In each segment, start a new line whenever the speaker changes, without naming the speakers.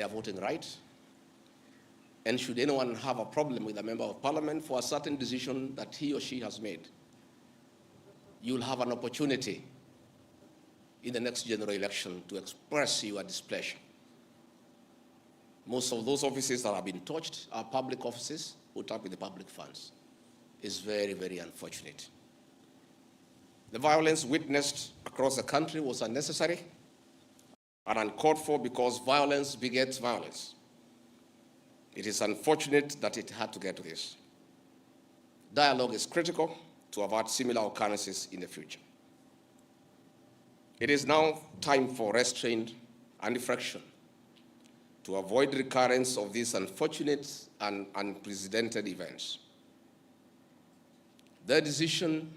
their voting right. And should anyone have a problem with a member of parliament for a certain decision that he or she has made, you'll have an opportunity in the next general election to express your displeasure. Most of those offices that have been touched are public offices put up with the public funds. It's very, very unfortunate. The violence witnessed across the country was unnecessary and uncalled for because violence begets violence. It is unfortunate that it had to get to this. Dialogue is critical to avert similar occurrences in the future. It is now time for restraint and reflection to avoid recurrence of these unfortunate and unprecedented events. The decision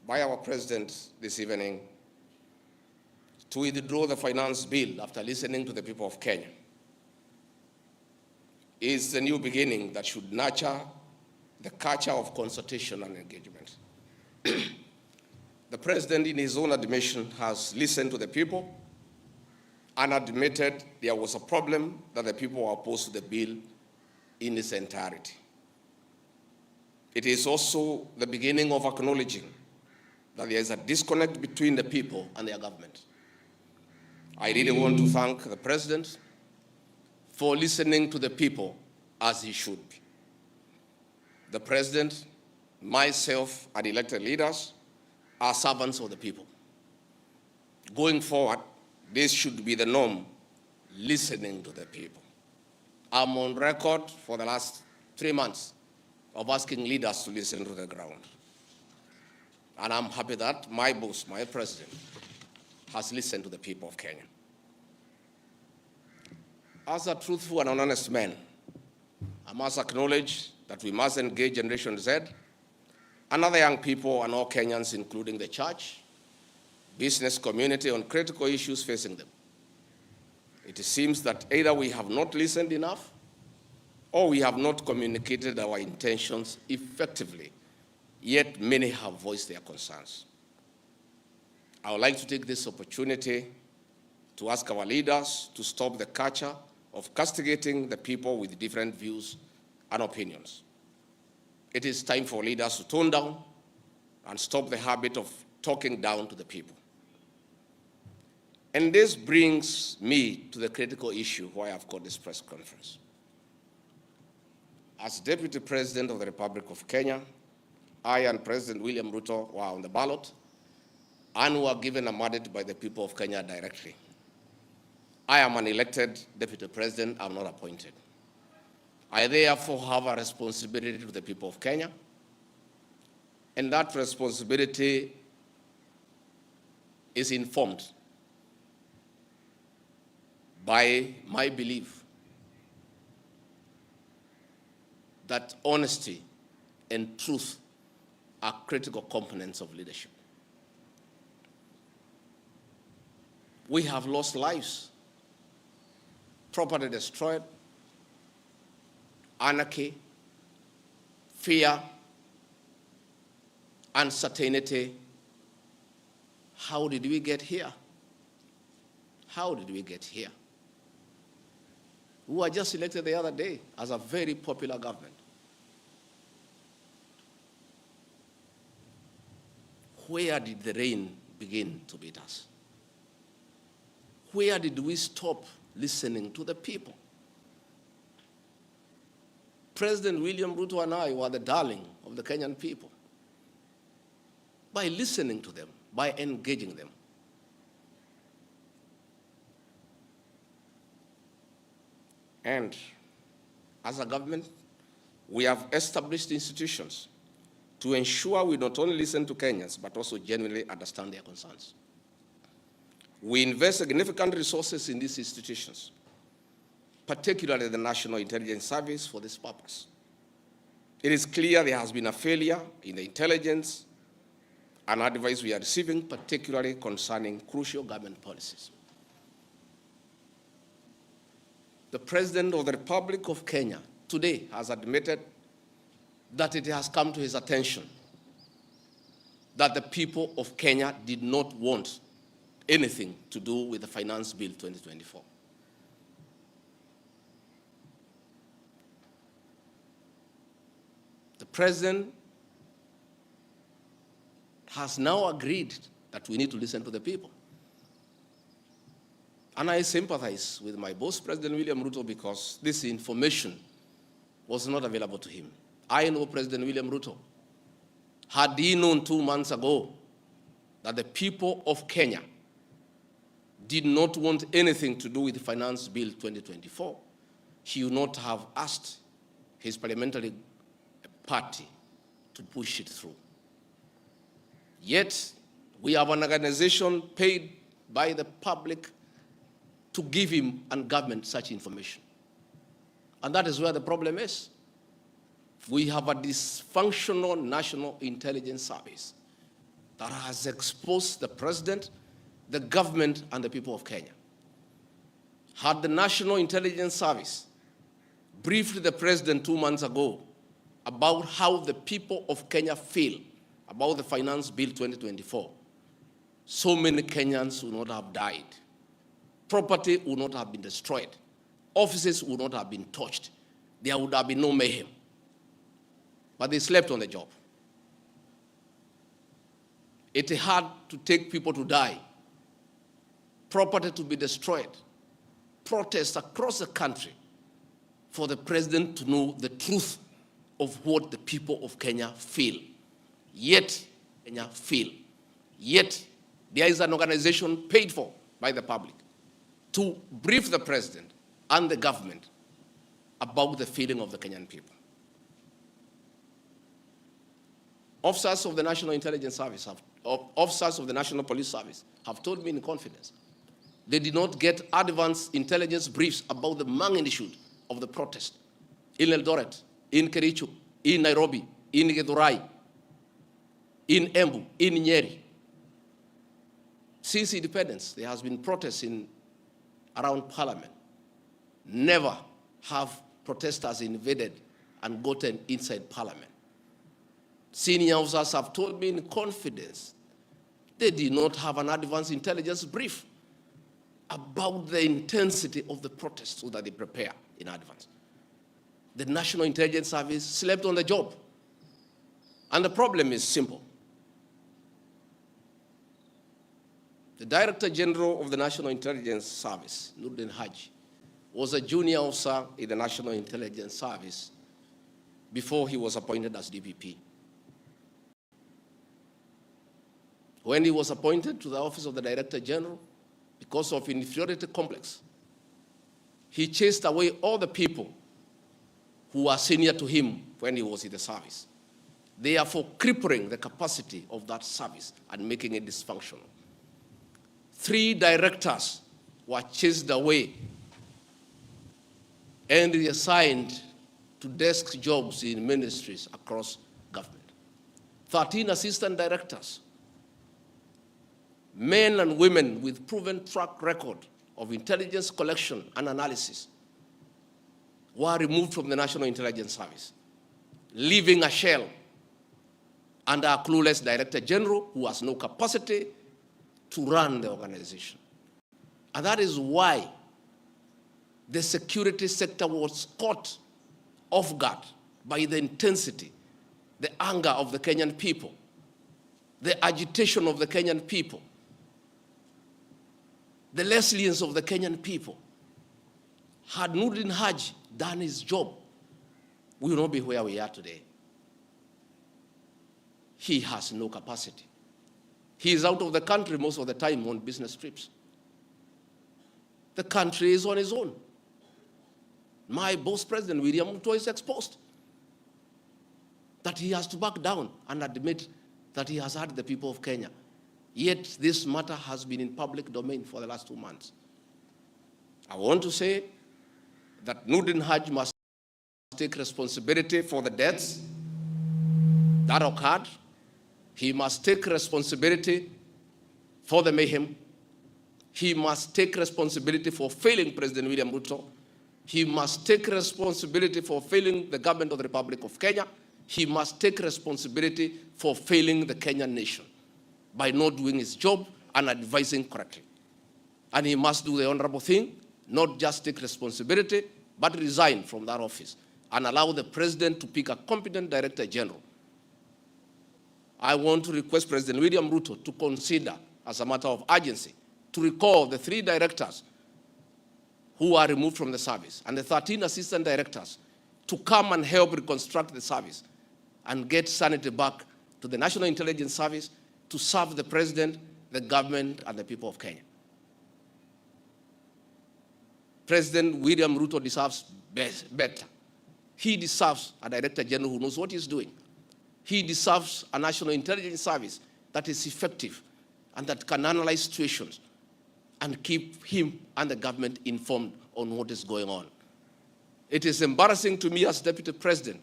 by our president this evening to withdraw the finance bill after listening to the people of Kenya is the new beginning that should nurture the culture of consultation and engagement. The president, in his own admission, has listened to the people and admitted there was a problem that the people were opposed to the bill in its entirety. It is also the beginning of acknowledging that there is a disconnect between the people and their government. I really want to thank the president for listening to the people as he should be. The president, myself, and elected leaders are servants of the people. Going forward, this should be the norm, listening to the people. I'm on record for the last 3 months of asking leaders to listen to the ground. And I'm happy that my boss, my president, has listened to the people of Kenya. As a truthful and honest man, I must acknowledge that we must engage Generation Z and other young people and all Kenyans, including the church, business community, on critical issues facing them. It seems that either we have not listened enough or we have not communicated our intentions effectively, yet many have voiced their concerns. I would like to take this opportunity to ask our leaders to stop the culture of castigating the people with different views and opinions. It is time for leaders to tone down and stop the habit of talking down to the people. And this brings me to the critical issue why I've called this press conference. As Deputy President of the Republic of Kenya, I and President William Ruto were on the ballot and were given a mandate by the people of Kenya directly. I am an elected Deputy President, I'm not appointed. I therefore have a responsibility to the people of Kenya, and that responsibility is informed by my belief that honesty and truth are critical components of leadership. We have lost lives, property destroyed, anarchy, fear, uncertainty. How did we get here? How did we get here? We were just elected the other day as a very popular government. Where did the rain begin to beat us? Where did we stop listening to the people? President William Ruto and I were the darling of the Kenyan people by listening to them, by engaging them. And as a government, we have established institutions to ensure we not only listen to Kenyans, but also genuinely understand their concerns. We invest significant resources in these institutions, particularly the National Intelligence Service, for this purpose. It is clear there has been a failure in the intelligence and advice we are receiving, particularly concerning crucial government policies. The President of the Republic of Kenya today has admitted that it has come to his attention that the people of Kenya did not want anything to do with the Finance Bill 2024. President has now agreed that we need to listen to the people. And I sympathize with my boss, President William Ruto, because this information was not available to him. I know President William Ruto. Had he known 2 months ago that the people of Kenya did not want anything to do with Finance Bill 2024, he would not have asked his parliamentary party to push it through. Yet, we have an organization paid by the public to give him and government such information. And that is where the problem is. We have a dysfunctional National Intelligence Service that has exposed the president, the government, and the people of Kenya. Had the National Intelligence Service briefed the president 2 months ago about how the people of Kenya feel about the Finance Bill 2024, so many Kenyans would not have died. Property would not have been destroyed. Offices would not have been touched. There would have been no mayhem. But they slept on the job. It had to take people to die, property to be destroyed, protests across the country for the president to know the truth of what the people of Kenya feel. Yet, there is an organization paid for by the public to brief the president and the government about the feeling of the Kenyan people. Officers of the National Intelligence Service, officers of the National Police Service have told me in confidence they did not get advanced intelligence briefs about the magnitude of the protest in Eldoret, in Kericho, in Nairobi, in Githurai, in Embu, in Nyeri. Since independence, there has been protests around Parliament. Never have protesters invaded and gotten inside Parliament. Senior officers have told me in confidence they did not have an advanced intelligence brief about the intensity of the protest so that they prepare in advance. The National Intelligence Service slept on the job. And the problem is simple. The Director General of the National Intelligence Service, Nuruddin Haji, was a junior officer in the National Intelligence Service before he was appointed as DPP. When he was appointed to the office of the Director General, because of inferiority complex, he chased away all the people who were senior to him when he was in the service, therefore crippling the capacity of that service and making it dysfunctional. 3 directors were chased away and reassigned to desk jobs in ministries across government. 13 assistant directors, men and women with proven track record of intelligence collection and analysis, were removed from the National Intelligence Service, leaving a shell under a clueless Director General who has no capacity to run the organization. And that is why the security sector was caught off guard by the intensity, the anger of the Kenyan people, the agitation of the Kenyan people, the resilience of the Kenyan people. Had Nuruddin Haji done his job, we would not be where we are today. He has no capacity. He is out of the country most of the time on business trips. The country is on its own. My boss, President William Ruto, is exposed. That he has to back down and admit that he has hurt the people of Kenya. Yet this matter has been in public domain for the last 2 months. I want to say that Nuruddin Haji must take responsibility for the deaths that occurred. He must take responsibility for the mayhem. He must take responsibility for failing President William Ruto. He must take responsibility for failing the government of the Republic of Kenya. He must take responsibility for failing the Kenyan nation by not doing his job and advising correctly. And he must do the honorable thing, not just take responsibility, but resign from that office and allow the president to pick a competent director general. I want to request President William Ruto to consider, as a matter of urgency, to recall the 3 directors who are removed from the service and the 13 assistant directors to come and help reconstruct the service and get sanity back to the National Intelligence Service to serve the president, the government, and the people of Kenya. President William Ruto deserves better. He deserves a director general who knows what he's doing. He deserves a National Intelligence Service that is effective and that can analyze situations and keep him and the government informed on what is going on. It is embarrassing to me as Deputy President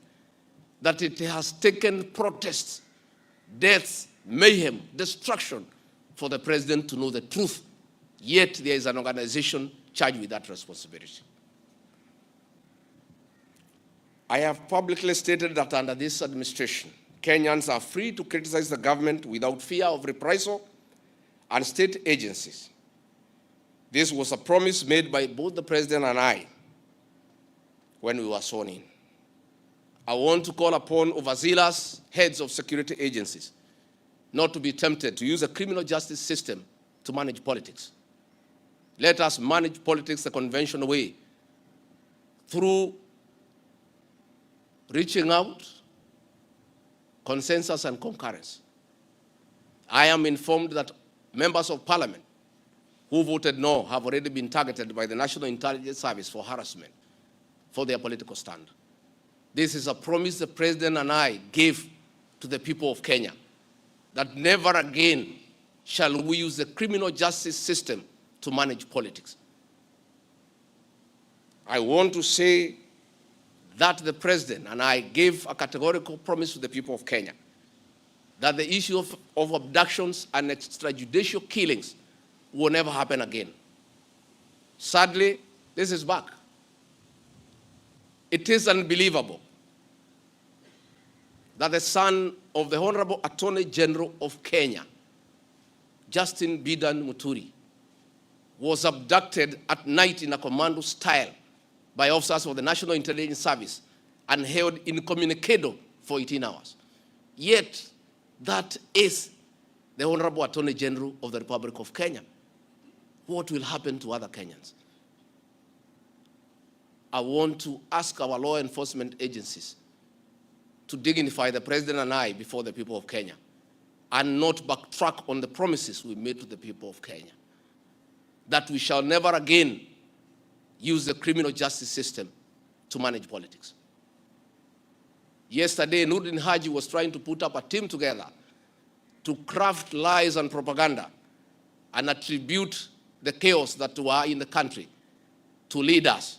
that it has taken protests, deaths, mayhem, destruction for the president to know the truth, yet there is an organization charged with that responsibility. I have publicly stated that under this administration, Kenyans are free to criticize the government without fear of reprisal and state agencies. This was a promise made by both the president and I when we were sworn in. I want to call upon overzealous heads of security agencies not to be tempted to use the criminal justice system to manage politics. Let us manage politics the conventional way, through reaching out, consensus, and concurrence. I am informed that members of parliament who voted no have already been targeted by the National Intelligence Service for harassment for their political stand. This is a promise the president and I gave to the people of Kenya, that never again shall we use the criminal justice system to manage politics. I want to say that the president and I gave a categorical promise to the people of Kenya that the issue of abductions and extrajudicial killings will never happen again. Sadly, this is back. It is unbelievable that the son of the Honorable Attorney General of Kenya, Justin Bidan Muturi, was abducted at night in a commando style by officers of the National Intelligence Service and held incommunicado for 18 hours. Yet, that is the Honorable Attorney General of the Republic of Kenya. What will happen to other Kenyans? I want to ask our law enforcement agencies to dignify the president and I before the people of Kenya and not backtrack on the promises we made to the people of Kenya, that we shall never again use the criminal justice system to manage politics. Yesterday, Nurdin Haji was trying to put up a team together to craft lies and propaganda and attribute the chaos that were in the country to leaders,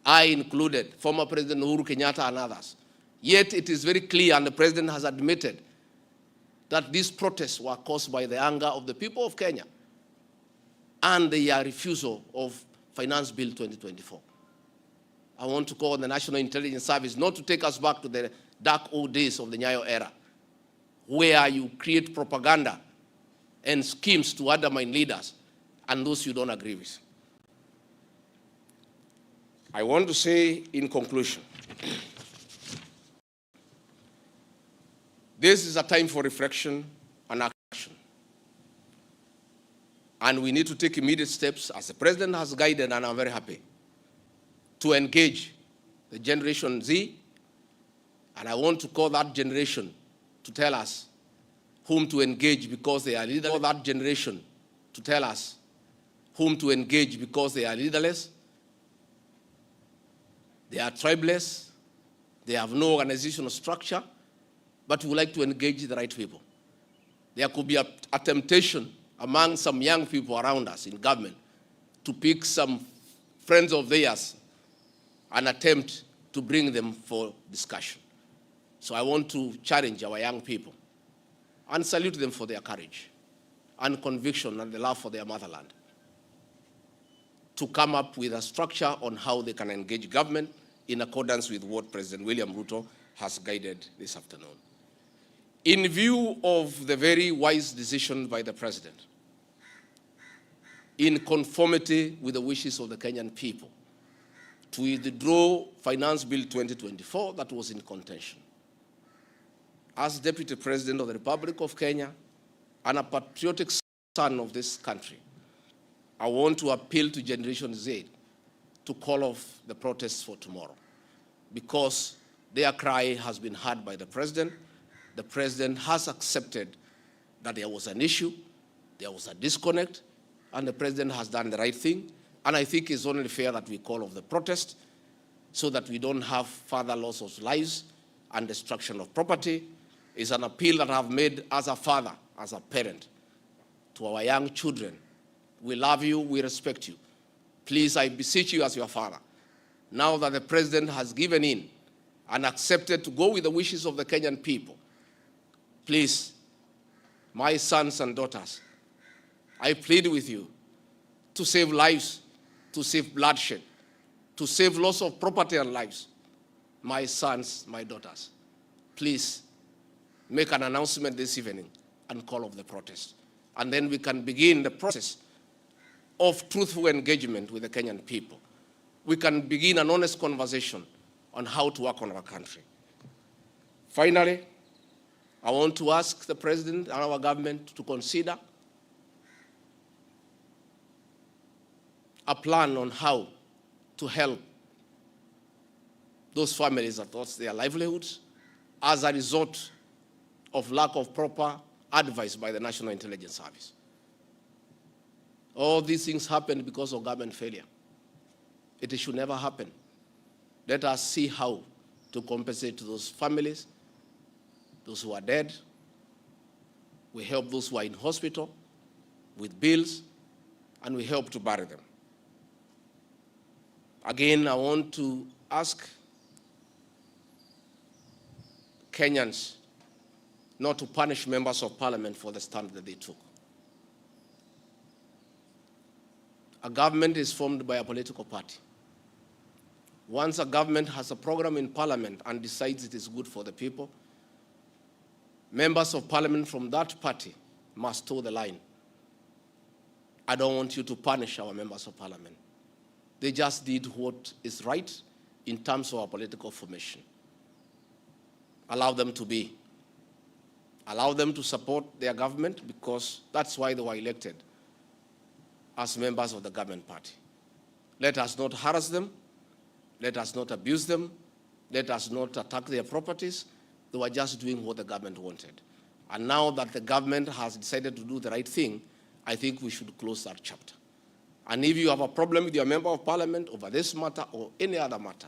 I included, former President Uhuru Kenyatta and others. Yet it is very clear, and the president has admitted, that these protests were caused by the anger of the people of Kenya and their refusal of Finance Bill 2024. I want to call on the National Intelligence Service not to take us back to the dark old days of the Nyayo era, where you create propaganda and schemes to undermine leaders and those you don't agree with. I want to say in conclusion, this is a time for reflection and action. And we need to take immediate steps, as the president has guided, and I'm very happy, to engage the Generation Z. And I want to call that generation to tell us whom to engage because they are leaderless. Call that generation to tell us whom to engage because they are leaderless, they are tribeless, they have no organizational structure, but we would like to engage the right people. There could be a temptation among some young people around us in government to pick some friends of theirs and attempt to bring them for discussion. So I want to challenge our young people and salute them for their courage and conviction and the love for their motherland to come up with a structure on how they can engage government in accordance with what President William Ruto has guided this afternoon. In view of the very wise decision by the president, in conformity with the wishes of the Kenyan people, to withdraw Finance Bill 2024 that was in contention. As Deputy President of the Republic of Kenya and a patriotic son of this country, I want to appeal to Generation Z to call off the protests for tomorrow, because their cry has been heard by the President. The President has accepted that there was an issue, there was a disconnect, and the President has done the right thing. And I think it's only fair that we call off the protest so that we don't have further loss of lives and destruction of property. It's an appeal that I've made as a father, as a parent, to our young children. We love you, we respect you. Please, I beseech you as your father, now that the President has given in and accepted to go with the wishes of the Kenyan people, please, my sons and daughters, I plead with you to save lives, to save bloodshed, to save loss of property and lives. My sons, my daughters, please make an announcement this evening and call off the protest. And then we can begin the process of truthful engagement with the Kenyan people. We can begin an honest conversation on how to work on our country. Finally, I want to ask the President and our government to consider a plan on how to help those families that lost their livelihoods as a result of lack of proper advice by the National Intelligence Service. All these things happened because of government failure. It should never happen. Let us see how to compensate to those families, those who are dead. We help those who are in hospital with bills, and we help to bury them. Again, I want to ask Kenyans not to punish members of parliament for the stand that they took. A government is formed by a political party. Once a government has a program in parliament and decides it is good for the people, members of parliament from that party must toe the line. I don't want you to punish our members of parliament. They just did what is right in terms of our political formation. Allow them to be. Allow them to support their government, because that's why they were elected as members of the government party. Let us not harass them. Let us not abuse them. Let us not attack their properties. They were just doing what the government wanted. And now that the government has decided to do the right thing, I think we should close that chapter. And if you have a problem with your member of parliament over this matter or any other matter,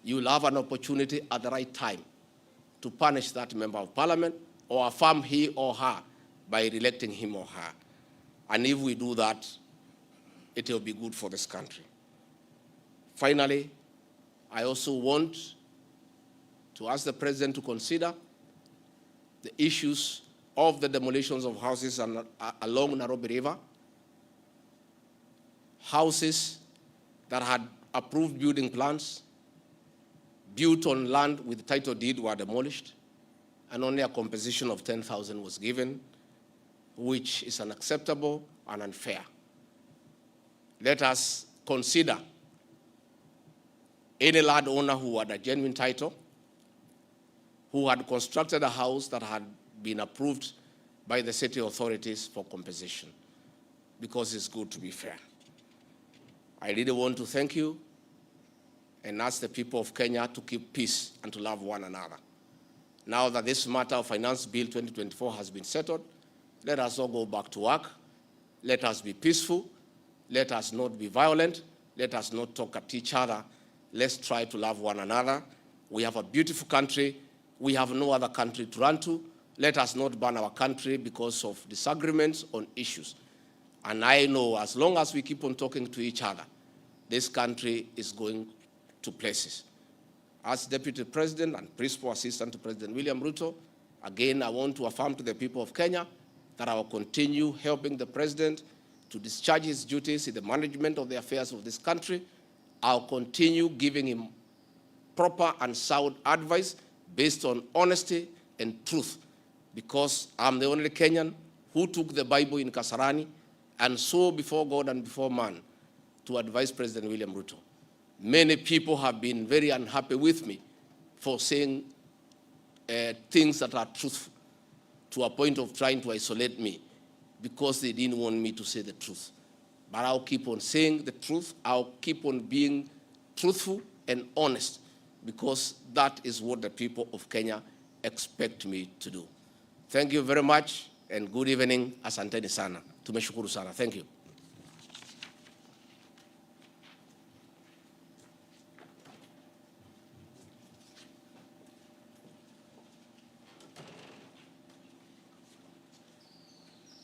you will have an opportunity at the right time to punish that member of parliament or affirm he or her by re-electing him or her. And if we do that, it will be good for this country. Finally, I also want to ask the President to consider the issues of the demolitions of houses along Nairobi River. Houses that had approved building plans, built on land with title deed, were demolished, and only a compensation of 10,000 was given, which is unacceptable and unfair. Let us consider any landowner who had a genuine title, who had constructed a house that had been approved by the city authorities for compensation, because it's good to be fair. I really want to thank you and ask the people of Kenya to keep peace and to love one another. Now that this matter of Finance Bill 2024 has been settled, let us all go back to work. Let us be peaceful. Let us not be violent. Let us not talk at each other. Let's try to love one another. We have a beautiful country. We have no other country to run to. Let us not burn our country because of disagreements on issues. And I know as long as we keep on talking to each other, this country is going to places. As Deputy President and Principal Assistant to President William Ruto, again, I want to affirm to the people of Kenya that I will continue helping the President to discharge his duties in the management of the affairs of this country. I'll continue giving him proper and sound advice based on honesty and truth, because I'm the only Kenyan who took the Bible in Kasarani and swore before God and before man to advise President William Ruto Many people have been very unhappy with me for saying things that are truthful, to a point of trying to isolate me because they didn't want me to say the truth. But I'll keep on saying the truth. I'll keep on being truthful and honest, because that is what the people of Kenya expect me to do. Thank you very much, and good evening. Asanteni sana. Tumeshukuru sana. Thank you.